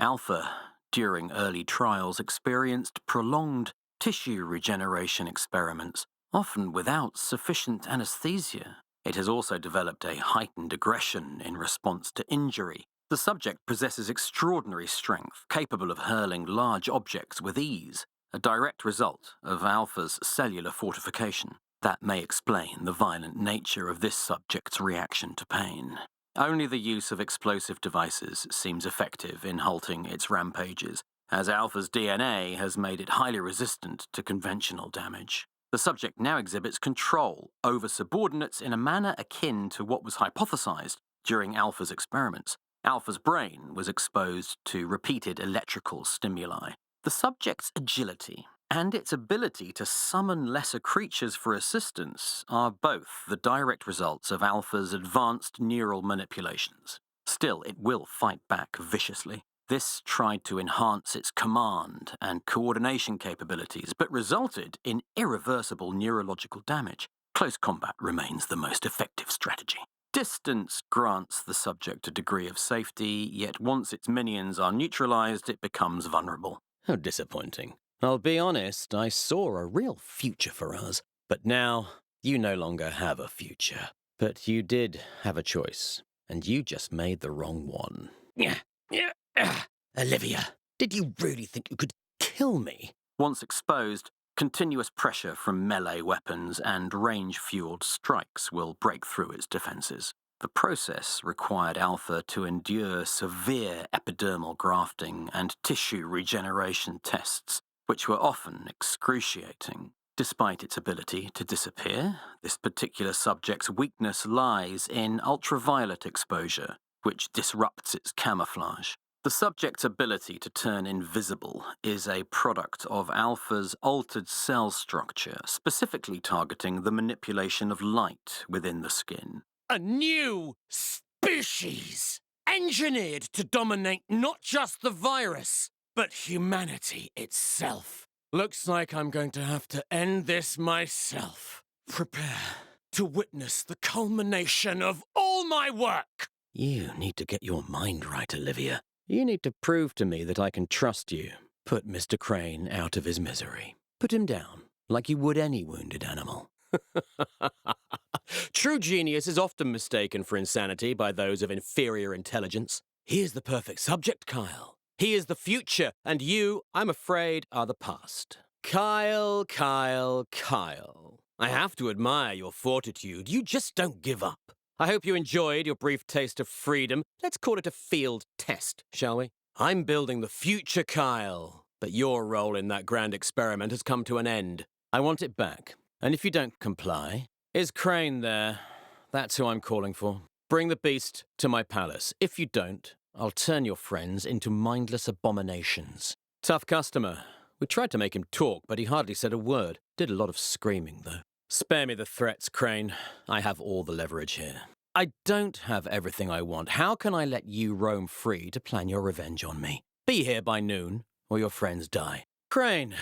Alpha, during early trials, experienced prolonged tissue regeneration experiments, often without sufficient anesthesia. It has also developed a heightened aggression in response to injury. The subject possesses extraordinary strength, capable of hurling large objects with ease, a direct result of Alpha's cellular fortification. That may explain the violent nature of this subject's reaction to pain. Only the use of explosive devices seems effective in halting its rampages, as Alpha's DNA has made it highly resistant to conventional damage. The subject now exhibits control over subordinates in a manner akin to what was hypothesized during Alpha's experiments. Alpha's brain was exposed to repeated electrical stimuli. The subject's agility and its ability to summon lesser creatures for assistance are both the direct results of Alpha's advanced neural manipulations. Still, it will fight back viciously. This tried to enhance its command and coordination capabilities, but resulted in irreversible neurological damage. Close combat remains the most effective strategy. Distance grants the subject a degree of safety, yet once its minions are neutralized, it becomes vulnerable. How disappointing. I'll be honest, I saw a real future for us. But now, you no longer have a future. But you did have a choice, and you just made the wrong one. Olivia, did you really think you could kill me? Once exposed, continuous pressure from melee weapons and range-fueled strikes will break through its defenses. The process required Alpha to endure severe epidermal grafting and tissue regeneration tests, which were often excruciating. Despite its ability to disappear, this particular subject's weakness lies in ultraviolet exposure, which disrupts its camouflage. The subject's ability to turn invisible is a product of Alpha's altered cell structure, specifically targeting the manipulation of light within the skin. A new species, engineered to dominate not just the virus, but humanity itself. Looks like I'm going to have to end this myself. Prepare to witness the culmination of all my work. You need to get your mind right, Olivia. You need to prove to me that I can trust you. Put Mr. Crane out of his misery. Put him down, like you would any wounded animal. True genius is often mistaken for insanity by those of inferior intelligence. He is the perfect subject, Kyle. He is the future, and you, I'm afraid, are the past. Kyle. I have to admire your fortitude. You just don't give up. I hope you enjoyed your brief taste of freedom. Let's call it a field test, shall we? I'm building the future, Kyle. But your role in that grand experiment has come to an end. I want it back. And if you don't comply... Is Crane there? That's who I'm calling for. Bring the beast to my palace. If you don't, I'll turn your friends into mindless abominations. Tough customer. We tried to make him talk, but he hardly said a word. Did a lot of screaming, though. Spare me the threats, Crane. I have all the leverage here. I don't have everything I want. How can I let you roam free to plan your revenge on me? Be here by noon, or your friends die. Crane,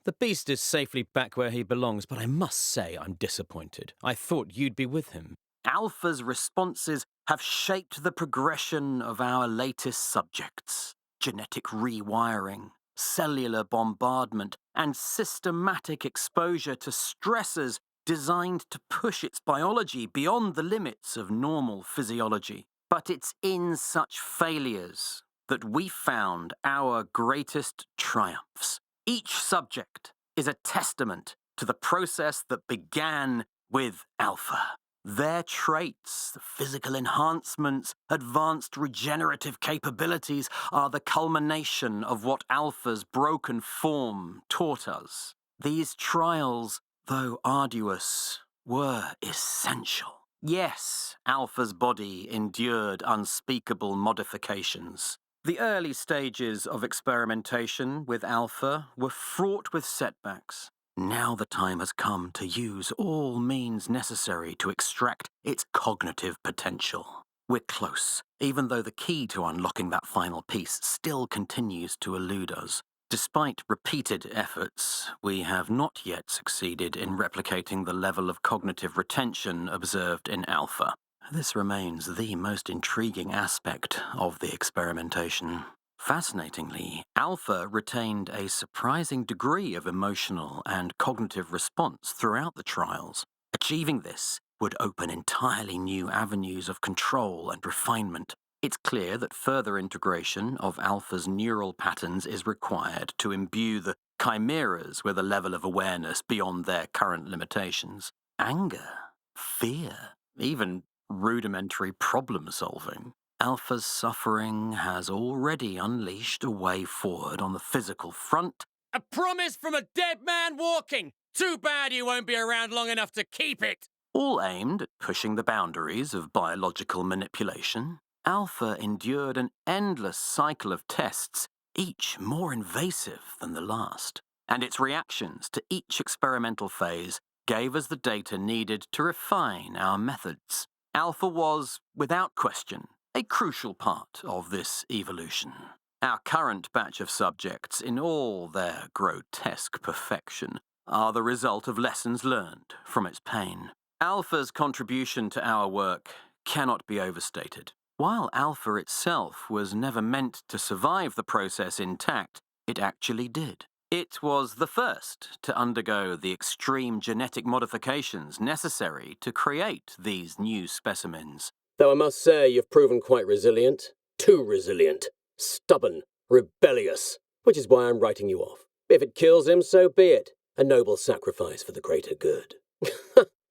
the beast is safely back where he belongs, but I must say I'm disappointed. I thought you'd be with him. Alpha's responses have shaped the progression of our latest subjects. Genetic rewiring, cellular bombardment, and systematic exposure to stressors designed to push its biology beyond the limits of normal physiology. But it's in such failures that we found our greatest triumphs. Each subject is a testament to the process that began with Alpha. Their traits, the physical enhancements, advanced regenerative capabilities are the culmination of what Alpha's broken form taught us. These trials, though arduous, were essential. Yes, Alpha's body endured unspeakable modifications. The early stages of experimentation with Alpha were fraught with setbacks. Now the time has come to use all means necessary to extract its cognitive potential. We're close, even though the key to unlocking that final piece still continues to elude us. Despite repeated efforts, we have not yet succeeded in replicating the level of cognitive retention observed in Alpha. This remains the most intriguing aspect of the experimentation. Fascinatingly, Alpha retained a surprising degree of emotional and cognitive response throughout the trials. Achieving this would open entirely new avenues of control and refinement. It's clear that further integration of Alpha's neural patterns is required to imbue the chimeras with a level of awareness beyond their current limitations. Anger, fear, even rudimentary problem solving. Alpha's suffering has already unleashed a way forward on the physical front. A promise from a dead man walking! Too bad you won't be around long enough to keep it! All aimed at pushing the boundaries of biological manipulation. Alpha endured an endless cycle of tests, each more invasive than the last, and its reactions to each experimental phase gave us the data needed to refine our methods. Alpha was, without question, a crucial part of this evolution. Our current batch of subjects, in all their grotesque perfection, are the result of lessons learned from its pain. Alpha's contribution to our work cannot be overstated. While Alpha itself was never meant to survive the process intact, it actually did. It was the first to undergo the extreme genetic modifications necessary to create these new specimens. Though I must say you've proven quite resilient. Too resilient. Stubborn. Rebellious. Which is why I'm writing you off. If it kills him, so be it. A noble sacrifice for the greater good.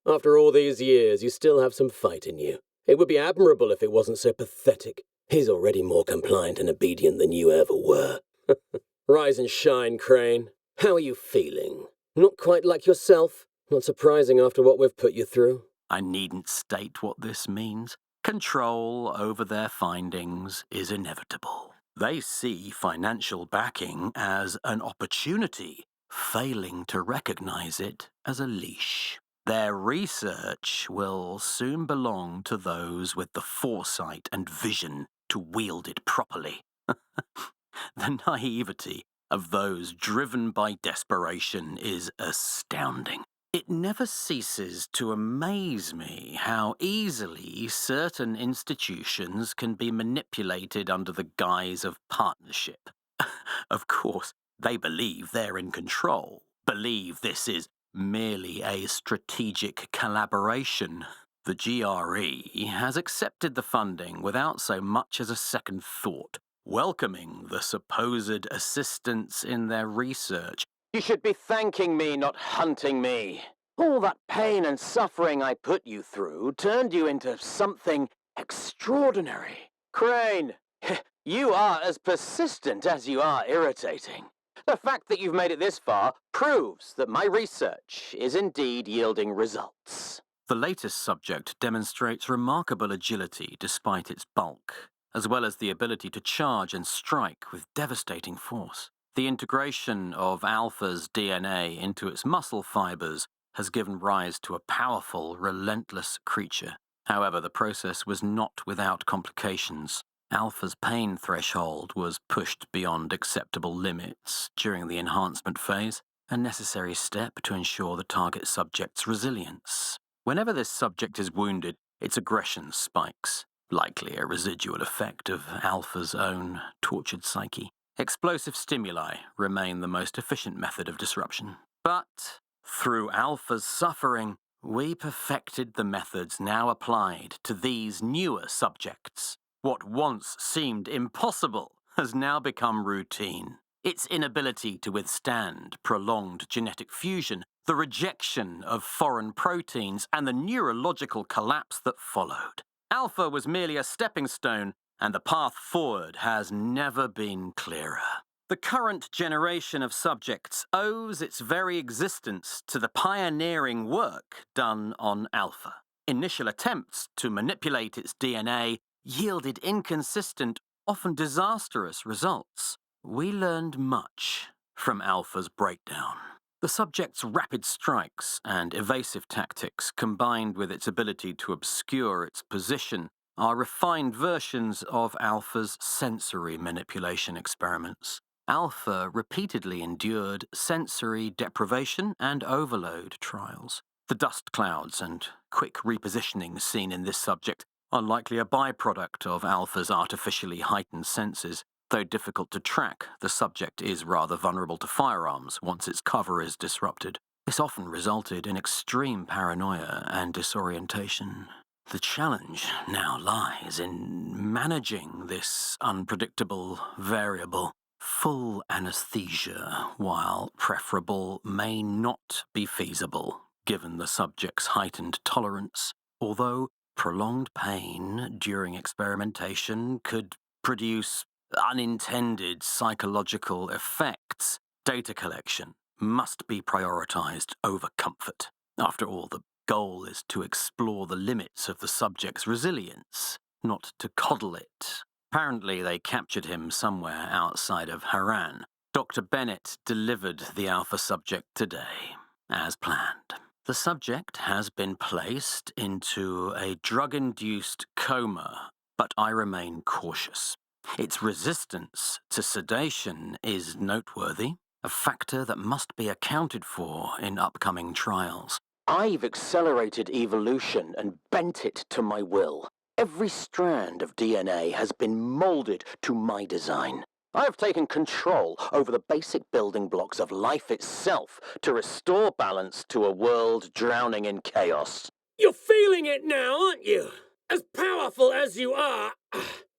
After all these years, you still have some fight in you. It would be admirable if it wasn't so pathetic. He's already more compliant and obedient than you ever were. Rise and shine, Crane. How are you feeling? Not quite like yourself? Not surprising after what we've put you through. I needn't state what this means. Control over their findings is inevitable. They see financial backing as an opportunity, failing to recognize it as a leash. Their research will soon belong to those with the foresight and vision to wield it properly. The naivety of those driven by desperation is astounding. It never ceases to amaze me how easily certain institutions can be manipulated under the guise of partnership. Of course, they believe they're in control, believe this is merely a strategic collaboration. The GRE has accepted the funding without so much as a second thought, welcoming the supposed assistance in their research. You should be thanking me, not hunting me. All that pain and suffering I put you through turned you into something extraordinary. Crane, you are as persistent as you are irritating. The fact that you've made it this far proves that my research is indeed yielding results. The latest subject demonstrates remarkable agility despite its bulk, as well as the ability to charge and strike with devastating force. The integration of Alpha's DNA into its muscle fibers has given rise to a powerful, relentless creature. However, the process was not without complications. Alpha's pain threshold was pushed beyond acceptable limits during the enhancement phase, a necessary step to ensure the target subject's resilience. Whenever this subject is wounded, its aggression spikes, likely a residual effect of Alpha's own tortured psyche. Explosive stimuli remain the most efficient method of disruption. But through Alpha's suffering, we perfected the methods now applied to these newer subjects. What once seemed impossible has now become routine. Its inability to withstand prolonged genetic fusion, the rejection of foreign proteins, and the neurological collapse that followed. Alpha was merely a stepping stone, and the path forward has never been clearer. The current generation of subjects owes its very existence to the pioneering work done on Alpha. Initial attempts to manipulate its DNA yielded inconsistent, often disastrous results. We learned much from Alpha's breakdown. The subject's rapid strikes and evasive tactics, combined with its ability to obscure its position, are refined versions of Alpha's sensory manipulation experiments. Alpha repeatedly endured sensory deprivation and overload trials. The dust clouds and quick repositioning seen in this subject are likely a byproduct of Alpha's artificially heightened senses. Though difficult to track, the subject is rather vulnerable to firearms once its cover is disrupted. This often resulted in extreme paranoia and disorientation. The challenge now lies in managing this unpredictable variable. Full anesthesia, while preferable, may not be feasible, given the subject's heightened tolerance, although prolonged pain during experimentation could produce unintended psychological effects. Data collection must be prioritized over comfort. After all, the goal is to explore the limits of the subject's resilience, not to coddle it. Apparently, they captured him somewhere outside of Haran. Dr. Bennett delivered the alpha subject today, as planned. The subject has been placed into a drug-induced coma, but I remain cautious. Its resistance to sedation is noteworthy, a factor that must be accounted for in upcoming trials. I've accelerated evolution and bent it to my will. Every strand of DNA has been molded to my design. I have taken control over the basic building blocks of life itself to restore balance to a world drowning in chaos. You're feeling it now, aren't you? As powerful as you are,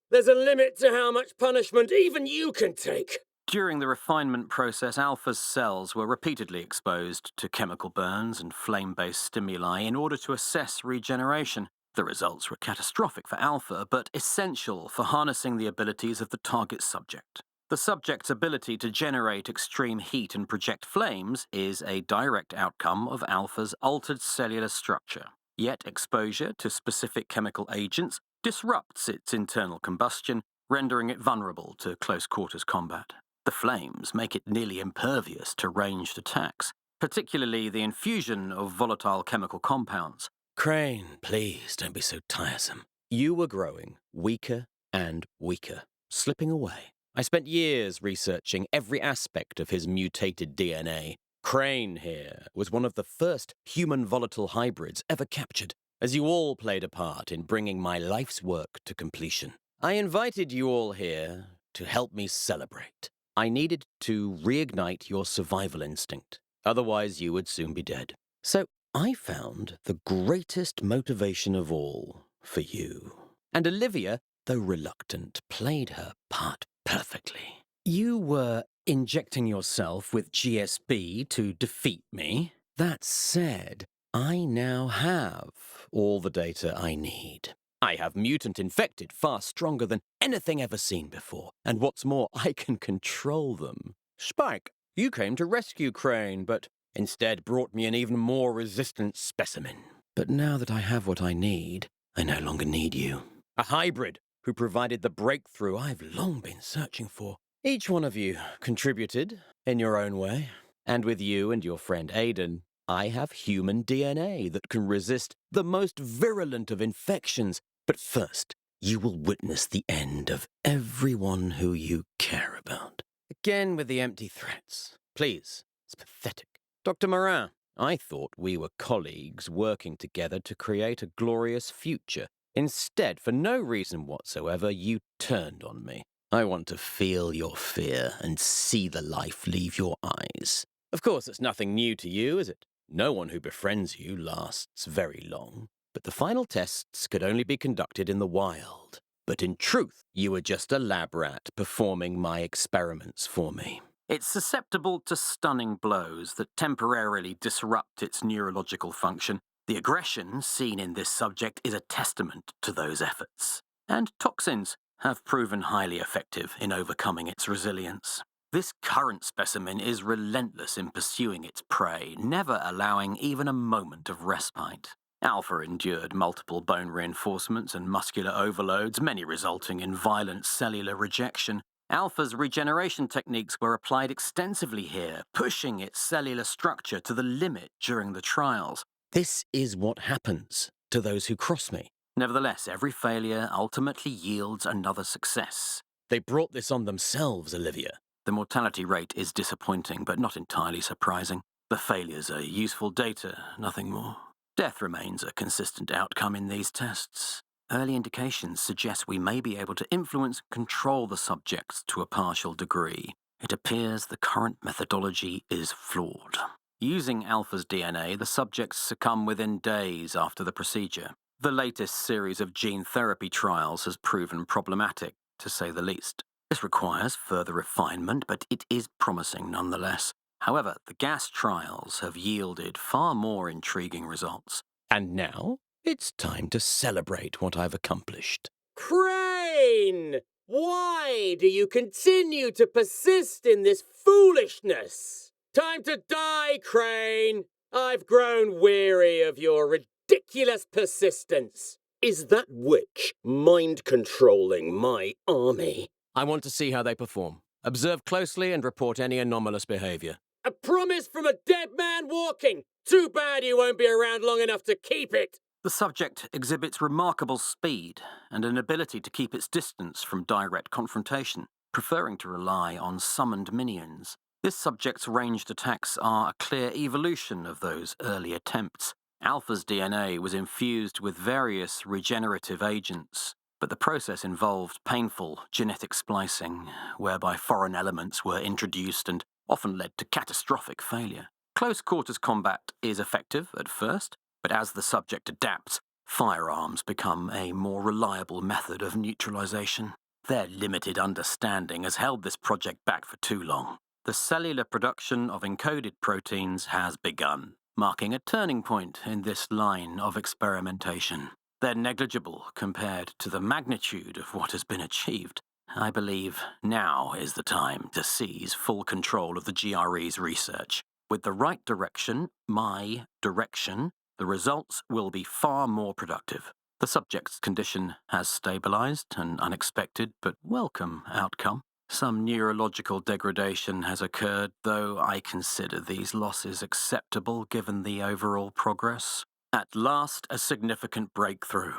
there's a limit to how much punishment even you can take. During the refinement process, Alpha's cells were repeatedly exposed to chemical burns and flame-based stimuli in order to assess regeneration. The results were catastrophic for Alpha, but essential for harnessing the abilities of the target subject. The subject's ability to generate extreme heat and project flames is a direct outcome of Alpha's altered cellular structure. Yet exposure to specific chemical agents disrupts its internal combustion, rendering it vulnerable to close-quarters combat. The flames make it nearly impervious to ranged attacks, particularly the infusion of volatile chemical compounds. Crane, please don't be so tiresome. You were growing weaker and weaker, slipping away. I spent years researching every aspect of his mutated DNA. Crane here was one of the first human volatile hybrids ever captured, as you all played a part in bringing my life's work to completion. I invited you all here to help me celebrate. I needed to reignite your survival instinct. Otherwise, you would soon be dead. So I found the greatest motivation of all for you. And Olivia, though reluctant, played her part perfectly. You were injecting yourself with GSB to defeat me. That said, I now have all the data I need. I have mutant infected far stronger than anything ever seen before, and what's more, I can control them. Spike, you came to rescue Crane, but instead brought me an even more resistant specimen. But now that I have what I need, I no longer need you. A hybrid who provided the breakthrough I've long been searching for. Each one of you contributed in your own way, and with you and your friend Aiden, I have human DNA that can resist the most virulent of infections. But first, you will witness the end of everyone who you care about. Again with the empty threats. Please, it's pathetic. Dr. Morin, I thought we were colleagues working together to create a glorious future. Instead, for no reason whatsoever, you turned on me. I want to feel your fear and see the life leave your eyes. Of course, it's nothing new to you, is it? No one who befriends you lasts very long. But the final tests could only be conducted in the wild. But in truth, you were just a lab rat performing my experiments for me. It's susceptible to stunning blows that temporarily disrupt its neurological function. The aggression seen in this subject is a testament to those efforts. And toxins have proven highly effective in overcoming its resilience. This current specimen is relentless in pursuing its prey, never allowing even a moment of respite. Alpha endured multiple bone reinforcements and muscular overloads, many resulting in violent cellular rejection. Alpha's regeneration techniques were applied extensively here, pushing its cellular structure to the limit during the trials. This is what happens to those who cross me. Nevertheless, every failure ultimately yields another success. They brought this on themselves, Olivia. The mortality rate is disappointing, but not entirely surprising. The failures are useful data, nothing more. Death remains a consistent outcome in these tests. early indications suggest we may be able to influence and control the subjects to a partial degree. It appears the current methodology is flawed. Using Alpha's DNA, the subjects succumb within days after the procedure. The latest series of gene therapy trials has proven problematic, to say the least. This requires further refinement, but it is promising nonetheless. However, the gas trials have yielded far more intriguing results. And now, it's time to celebrate what I've accomplished. Crane! Why do you continue to persist in this foolishness? Time to die, Crane! I've grown weary of your ridiculous persistence. Is that witch mind-controlling my army? I want to see how they perform. Observe closely and report any anomalous behavior. A promise from a dead man walking! Too bad you won't be around long enough to keep it! The subject exhibits remarkable speed and an ability to keep its distance from direct confrontation, preferring to rely on summoned minions. This subject's ranged attacks are a clear evolution of those early attempts. Alpha's DNA was infused with various regenerative agents, but the process involved painful genetic splicing, whereby foreign elements were introduced and often led to catastrophic failure. Close quarters combat is effective at first, but as the subject adapts, firearms become a more reliable method of neutralization. Their limited understanding has held this project back for too long. The cellular production of encoded proteins has begun, marking a turning point in this line of experimentation. They're negligible compared to the magnitude of what has been achieved. I believe now is the time to seize full control of the GRE's research. With the right direction, my direction, the results will be far more productive. The subject's condition has stabilized, an unexpected but welcome outcome. Some neurological degradation has occurred, though I consider these losses acceptable given the overall progress. At last, a significant breakthrough.